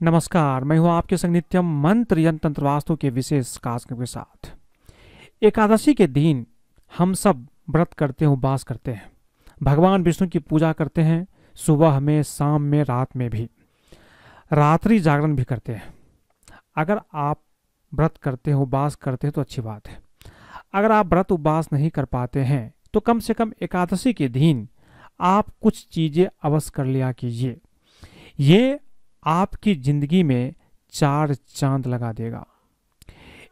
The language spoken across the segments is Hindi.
नमस्कार, मैं हूं आपके संग नित्यम मंत्र यंत्र तंत्र वास्तु के विशेष कार्यक्रम के साथ। एकादशी के दिन हम सब व्रत करते हैं, उपवास करते हैं, भगवान विष्णु की पूजा करते हैं। सुबह में, शाम में, रात में भी, रात्रि जागरण भी करते हैं। अगर आप व्रत करते हैं, उपवास करते हैं तो अच्छी बात है। अगर आप व्रत उपवास नहीं कर पाते हैं तो कम से कम एकादशी के दिन आप कुछ चीज़ें अवश्य कर लिया कीजिए। ये आपकी जिंदगी में 4 चांद लगा देगा।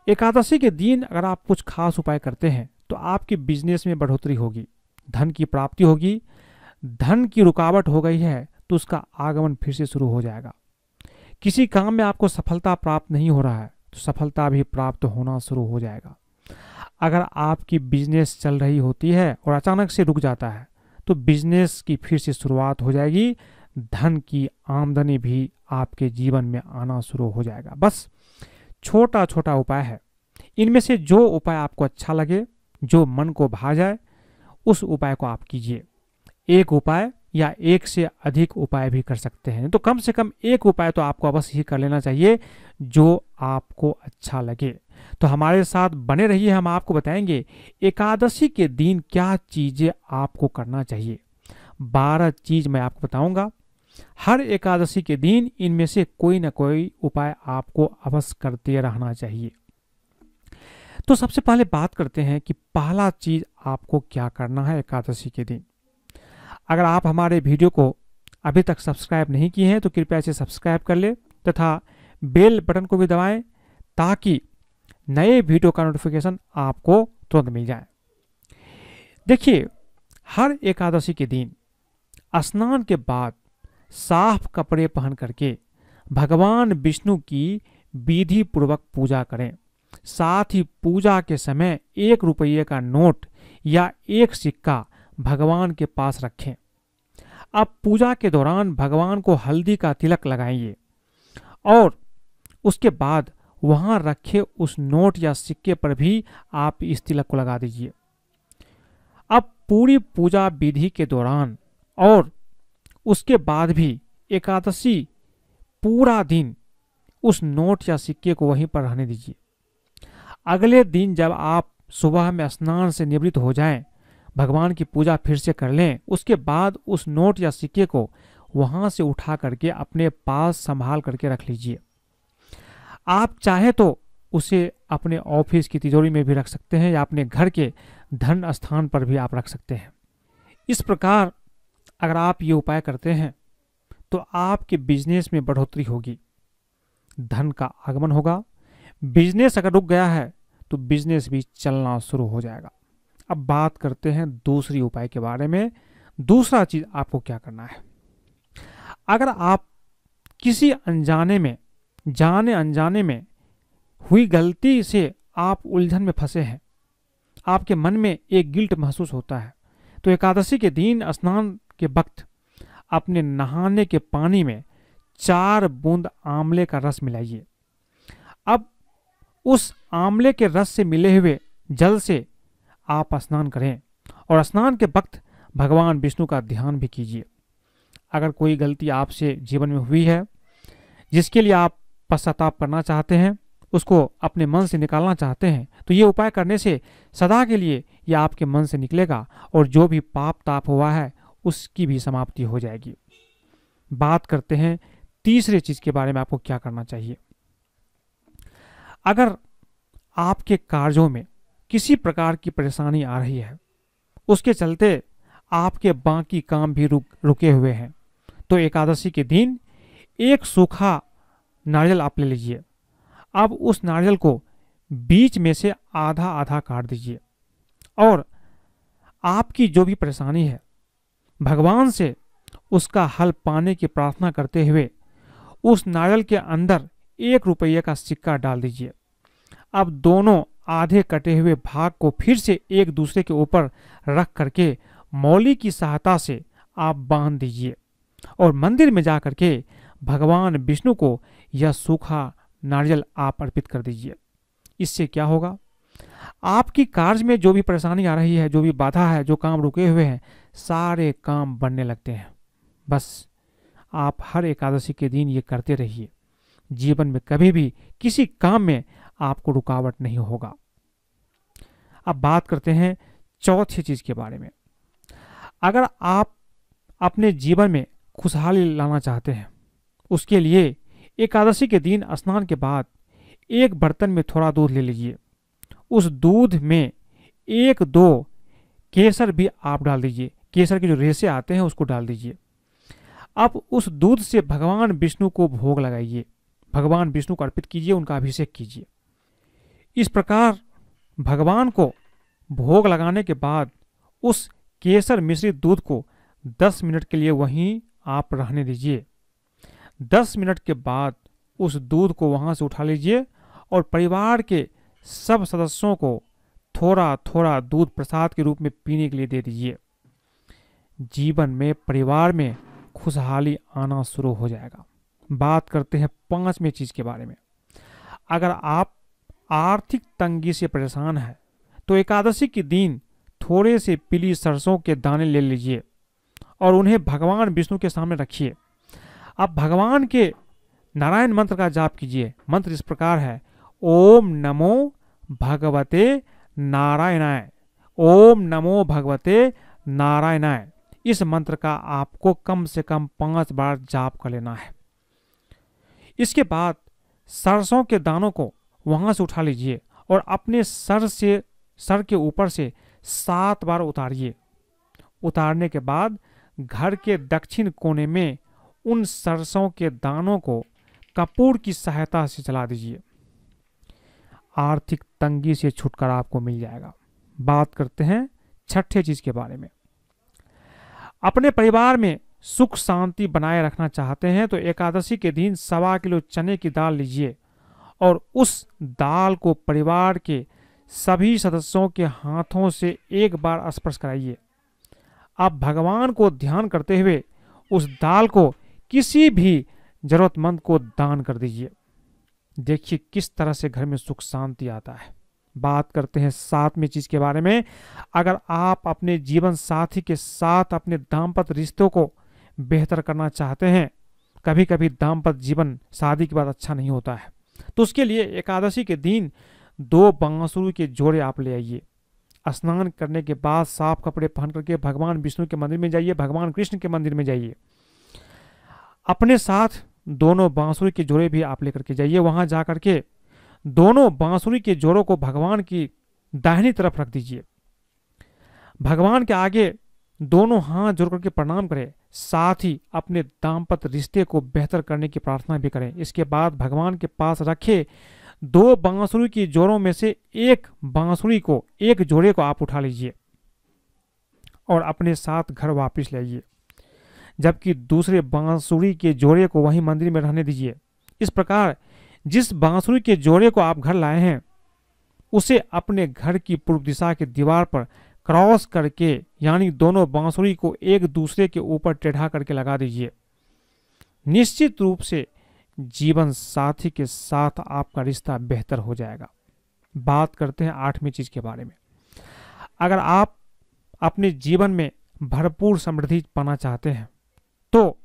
एकादशी के दिन अगर आप कुछ खास उपाय करते हैं तो आपके बिजनेस में बढ़ोतरी होगी, धन की प्राप्ति होगी। धन की रुकावट हो गई है तो उसका आगमन फिर से शुरू हो जाएगा। किसी काम में आपको सफलता प्राप्त नहीं हो रहा है तो सफलता भी प्राप्त होना शुरू हो जाएगा। अगर आपकी बिजनेस चल रही होती है और अचानक से रुक जाता है तो बिजनेस की फिर से शुरुआत हो जाएगी। धन की आमदनी भी आपके जीवन में आना शुरू हो जाएगा। बस छोटा छोटा उपाय है, इनमें से जो उपाय आपको अच्छा लगे, जो मन को भा जाए, उस उपाय को आप कीजिए। एक उपाय या एक से अधिक उपाय भी कर सकते हैं, तो कम से कम एक उपाय तो आपको अवश्य ही कर लेना चाहिए जो आपको अच्छा लगे। तो हमारे साथ बने रहिए, हम आपको बताएंगे एकादशी के दिन क्या चीजें आपको करना चाहिए। 12 चीज मैं आपको बताऊंगा। हर एकादशी के दिन इनमें से कोई ना कोई उपाय आपको अवश्य करते रहना चाहिए। तो सबसे पहले बात करते हैं कि पहला चीज आपको क्या करना है एकादशी के दिन। अगर आप हमारे वीडियो को अभी तक सब्सक्राइब नहीं किए हैं तो कृपया इसे सब्सक्राइब कर ले तथा बेल बटन को भी दबाएं ताकि नए वीडियो का नोटिफिकेशन आपको तुरंत मिल जाए। देखिए, हर एकादशी के दिन स्नान के बाद साफ कपड़े पहन करके भगवान विष्णु की विधि पूर्वक पूजा करें। साथ ही पूजा के समय 1 रुपये का नोट या 1 सिक्का भगवान के पास रखें। अब पूजा के दौरान भगवान को हल्दी का तिलक लगाइए और उसके बाद वहां रखे उस नोट या सिक्के पर भी आप इस तिलक को लगा दीजिए। अब पूरी पूजा विधि के दौरान और उसके बाद भी एकादशी पूरा दिन उस नोट या सिक्के को वहीं पर रहने दीजिए। अगले दिन जब आप सुबह में स्नान से निवृत्त हो जाएं, भगवान की पूजा फिर से कर लें, उसके बाद उस नोट या सिक्के को वहां से उठा करके अपने पास संभाल करके रख लीजिए। आप चाहे तो उसे अपने ऑफिस की तिजोरी में भी रख सकते हैं या अपने घर के धन स्थान पर भी आप रख सकते हैं। इस प्रकार अगर आप ये उपाय करते हैं तो आपके बिजनेस में बढ़ोतरी होगी, धन का आगमन होगा। बिजनेस अगर रुक गया है तो बिजनेस भी चलना शुरू हो जाएगा। अब बात करते हैं दूसरी उपाय के बारे में। दूसरा चीज आपको क्या करना है। अगर आप किसी अनजाने में, जाने अनजाने में हुई गलती से आप उलझन में फंसे हैं, आपके मन में एक गिल्ट महसूस होता है, तो एकादशी के दिन स्नान के वक्त अपने नहाने के पानी में 4 बूंद आंवले का रस मिलाइए। अब उस आंवले के रस से मिले हुए जल से आप स्नान करें और स्नान के वक्त भगवान विष्णु का ध्यान भी कीजिए। अगर कोई गलती आपसे जीवन में हुई है जिसके लिए आप पश्चाताप करना चाहते हैं, उसको अपने मन से निकालना चाहते हैं, तो ये उपाय करने से सदा के लिए यह आपके मन से निकलेगा और जो भी पाप ताप हुआ है उसकी भी समाप्ति हो जाएगी। बात करते हैं तीसरे चीज के बारे में, आपको क्या करना चाहिए। अगर आपके कार्यों में किसी प्रकार की परेशानी आ रही है, उसके चलते आपके बाकी काम भी रुके हुए हैं, तो एकादशी के दिन एक सूखा नारियल आप ले लीजिए। अब उस नारियल को बीच में से आधा आधा काट दीजिए और आपकी जो भी परेशानी है भगवान से उसका हल पाने की प्रार्थना करते हुए उस नारियल के अंदर 1 रुपये का सिक्का डाल दीजिए। अब दोनों आधे कटे हुए भाग को फिर से एक दूसरे के ऊपर रख करके मौली की सहायता से आप बांध दीजिए और मंदिर में जा करके भगवान विष्णु को यह सूखा नारियल आप अर्पित कर दीजिए। इससे क्या होगा, आपकी कार्य में जो भी परेशानी आ रही है, जो भी बाधा है, जो काम रुके हुए हैं, सारे काम बनने लगते हैं। बस आप हर एकादशी के दिन ये करते रहिए। जीवन में कभी भी किसी काम में आपको रुकावट नहीं होगा। अब बात करते हैं चौथी चीज के बारे में। अगर आप अपने जीवन में खुशहाली लाना चाहते हैं, उसके लिए एकादशी के दिन स्नान के बाद एक बर्तन में थोड़ा दूध ले लीजिए। उस दूध में 1-2 केसर भी आप डाल दीजिए। केसर के जो रेशे आते हैं उसको डाल दीजिए। अब उस दूध से भगवान विष्णु को भोग लगाइए, भगवान विष्णु को अर्पित कीजिए, उनका अभिषेक कीजिए। इस प्रकार भगवान को भोग लगाने के बाद उस केसर मिश्रित दूध को 10 मिनट के लिए वहीं आप रहने दीजिए। 10 मिनट के बाद उस दूध को वहां से उठा लीजिए और परिवार के सब सदस्यों को थोड़ा थोड़ा दूध प्रसाद के रूप में पीने के लिए दे दीजिए। जीवन में, परिवार में खुशहाली आना शुरू हो जाएगा। बात करते हैं 5वें चीज के बारे में। अगर आप आर्थिक तंगी से परेशान हैं तो एकादशी के दिन थोड़े से पीली सरसों के दाने ले लीजिए और उन्हें भगवान विष्णु के सामने रखिए। आप भगवान के नारायण मंत्र का जाप कीजिए। मंत्र इस प्रकार है, ओम नमो भगवते नारायणाय, ओम नमो भगवते नारायणाय। इस मंत्र का आपको कम से कम 5 बार जाप कर लेना है। इसके बाद सरसों के दानों को वहां से उठा लीजिए और अपने सर के ऊपर से 7 बार उतारिए। उतारने के बाद घर के दक्षिण कोने में उन सरसों के दानों को कपूर की सहायता से जला दीजिए। आर्थिक तंगी से छुटकारा आपको मिल जाएगा। बात करते हैं 6ठे चीज के बारे में। अपने परिवार में सुख शांति बनाए रखना चाहते हैं तो एकादशी के दिन 1.25 किलो चने की दाल लीजिए और उस दाल को परिवार के सभी सदस्यों के हाथों से एक बार स्पर्श कराइए। आप भगवान को ध्यान करते हुए उस दाल को किसी भी जरूरतमंद को दान कर दीजिए। देखिए किस तरह से घर में सुख शांति आता है। बात करते हैं 7वें चीज के बारे में। अगर आप अपने जीवन साथी के साथ अपने दाम्पत्य रिश्तों को बेहतर करना चाहते हैं, कभी कभी दाम्पत्य जीवन शादी के बाद अच्छा नहीं होता है, तो उसके लिए एकादशी के दिन 2 बांसुरी के जोड़े आप ले आइए। स्नान करने के बाद साफ कपड़े पहन करके भगवान विष्णु के मंदिर में जाइए, भगवान कृष्ण के मंदिर में जाइए। अपने साथ दोनों बांसुरी के जोड़े भी आप लेकर के जाइए। वहां जाकर के दोनों बांसुरी के जोड़ों को भगवान की दाहिनी तरफ रख दीजिए। भगवान के आगे दोनों हाथ जोड़ करके प्रणाम करें, साथ ही अपने दाम्पत्य रिश्ते को बेहतर करने की प्रार्थना भी करें। इसके बाद भगवान के पास रखे 2 बांसुरी की जोड़ों में से एक जोड़े को आप उठा लीजिए और अपने साथ घर वापस ले आइए, जबकि दूसरे बांसुरी के जोड़े को वहीं मंदिर में रहने दीजिए। इस प्रकार जिस बांसुरी के जोड़े को आप घर लाए हैं उसे अपने घर की पूर्व दिशा की दीवार पर क्रॉस करके, यानी दोनों बांसुरी को एक दूसरे के ऊपर टेढ़ा करके लगा दीजिए। निश्चित रूप से जीवन साथी के साथ आपका रिश्ता बेहतर हो जाएगा। बात करते हैं 8वीं चीज के बारे में। अगर आप अपने जीवन में भरपूर समृद्धि पाना चाहते हैं तो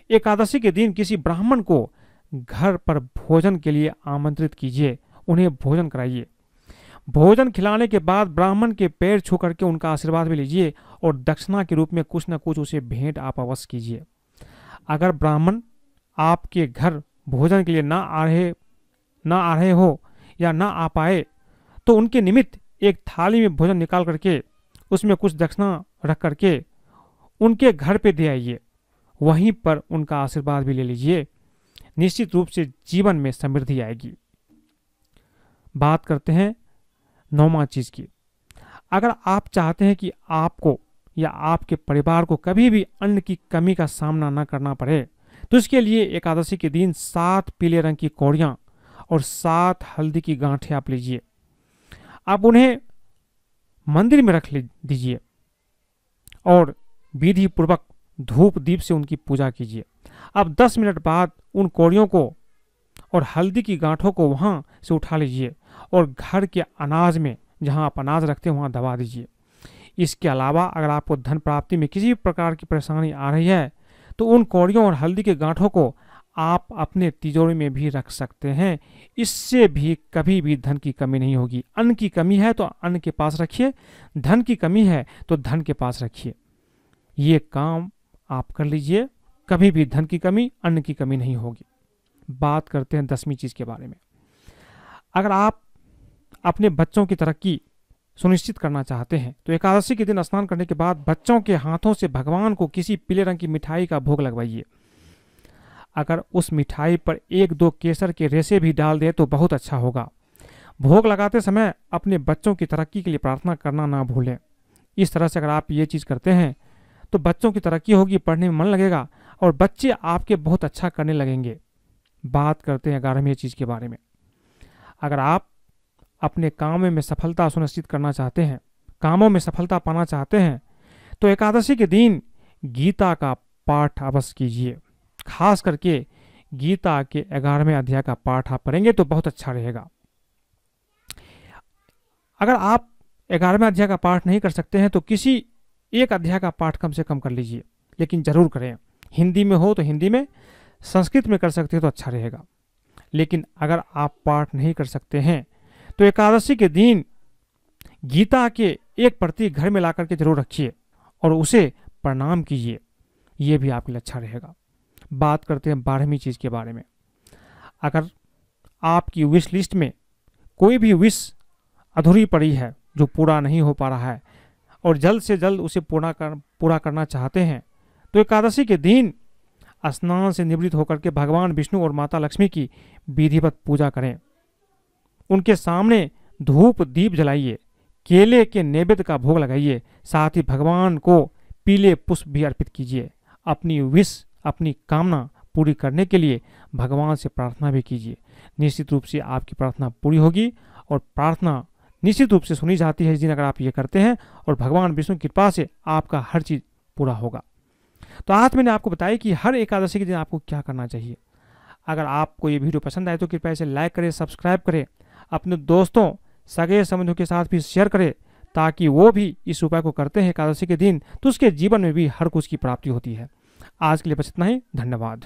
एकादशी के दिन किसी ब्राह्मण को घर पर भोजन के लिए आमंत्रित कीजिए, उन्हें भोजन कराइए। भोजन खिलाने के बाद ब्राह्मण के पैर छू करके उनका आशीर्वाद भी लीजिए और दक्षिणा के रूप में कुछ न कुछ उसे भेंट आप अवश्य कीजिए। अगर ब्राह्मण आपके घर भोजन के लिए ना आ रहे हो या ना आ पाए तो उनके निमित्त एक थाली में भोजन निकाल करके उसमें कुछ दक्षिणा रख करके उनके घर पे दे आइए। वहीं पर उनका आशीर्वाद भी ले लीजिए। निश्चित रूप से जीवन में समृद्धि आएगी। बात करते हैं 9वां चीज की। अगर आप चाहते हैं कि आपको या आपके परिवार को कभी भी अन्न की कमी का सामना न करना पड़े तो इसके लिए एकादशी के दिन 7 पीले रंग की कौड़ियां और 7 हल्दी की गांठें आप लीजिए। आप उन्हें मंदिर में रख दीजिए और विधि पूर्वक धूप दीप से उनकी पूजा कीजिए। अब 10 मिनट बाद उन कौड़ियों को और हल्दी की गांठों को वहां से उठा लीजिए और घर के अनाज में, जहां आप अनाज रखते हैं, वहां दबा दीजिए। इसके अलावा अगर आपको धन प्राप्ति में किसी भी प्रकार की परेशानी आ रही है तो उन कौड़ियों और हल्दी के गांठों को आप अपने तिजोरी में भी रख सकते हैं। इससे भी कभी भी धन की कमी नहीं होगी। अन्न की कमी है तो अन्न के पास रखिए, धन की कमी है तो धन के पास रखिए। ये काम आप कर लीजिए, कभी भी धन की कमी, अन्न की कमी नहीं होगी। बात करते हैं 10वीं चीज के बारे में। अगर आप अपने बच्चों की तरक्की सुनिश्चित करना चाहते हैं तो एकादशी के दिन स्नान करने के बाद बच्चों के हाथों से भगवान को किसी पीले रंग की मिठाई का भोग लगवाइए। अगर उस मिठाई पर 1-2 केसर के रेशे भी डाल दें तो बहुत अच्छा होगा। भोग लगाते समय अपने बच्चों की तरक्की के लिए प्रार्थना करना ना भूलें। इस तरह से अगर आप ये चीज़ करते हैं तो बच्चों की तरक्की होगी, पढ़ने में मन लगेगा और बच्चे आपके बहुत अच्छा करने लगेंगे। बात करते हैं 11वीं चीज़ के बारे में। अगर आप अपने कामों में सफलता सुनिश्चित करना चाहते हैं, कामों में सफलता पाना चाहते हैं तो एकादशी के दिन गीता का पाठ अवश्य कीजिए। खास करके गीता के 11वें अध्याय का पाठ आप करेंगे तो बहुत अच्छा रहेगा। अगर आप 11वें अध्याय का पाठ नहीं कर सकते हैं तो किसी एक अध्याय का पाठ कम से कम कर लीजिए, लेकिन जरूर करें। हिंदी में हो तो हिंदी में, संस्कृत में कर सकते हैं तो अच्छा रहेगा। लेकिन अगर आप पाठ नहीं कर सकते हैं तो एकादशी के दिन गीता के एक प्रति घर में ला करके जरूर रखिए और उसे प्रणाम कीजिए, यह भी आपके लिए अच्छा रहेगा। बात करते हैं 12वीं चीज के बारे में। अगर आपकी विश लिस्ट में कोई भी विश अधूरी पड़ी है जो पूरा नहीं हो पा रहा है और जल्द से जल्द उसे पूरा करना चाहते हैं तो एकादशी के दिन स्नान से निवृत्त होकर के भगवान विष्णु और माता लक्ष्मी की विधिवत पूजा करें। उनके सामने धूप दीप जलाइए, केले के नैवेद्य का भोग लगाइए, साथ ही भगवान को पीले पुष्प भी अर्पित कीजिए। अपनी विश, अपनी कामना पूरी करने के लिए भगवान से प्रार्थना भी कीजिए। निश्चित रूप से आपकी प्रार्थना पूरी होगी और प्रार्थना निश्चित रूप से सुनी जाती है जिन अगर आप ये करते हैं, और भगवान विष्णु की कृपा से आपका हर चीज पूरा होगा। तो आज मैंने आपको बताया कि हर एकादशी के दिन आपको क्या करना चाहिए। अगर आपको ये वीडियो पसंद आए तो कृपया इसे लाइक करें, सब्सक्राइब करें, अपने दोस्तों सगे संबंधियों के साथ भी शेयर करें ताकि वो भी इस उपाय को करते हैं एकादशी के दिन तो उसके जीवन में भी हर कुछ की प्राप्ति होती है। आज के लिए बस इतना ही। धन्यवाद।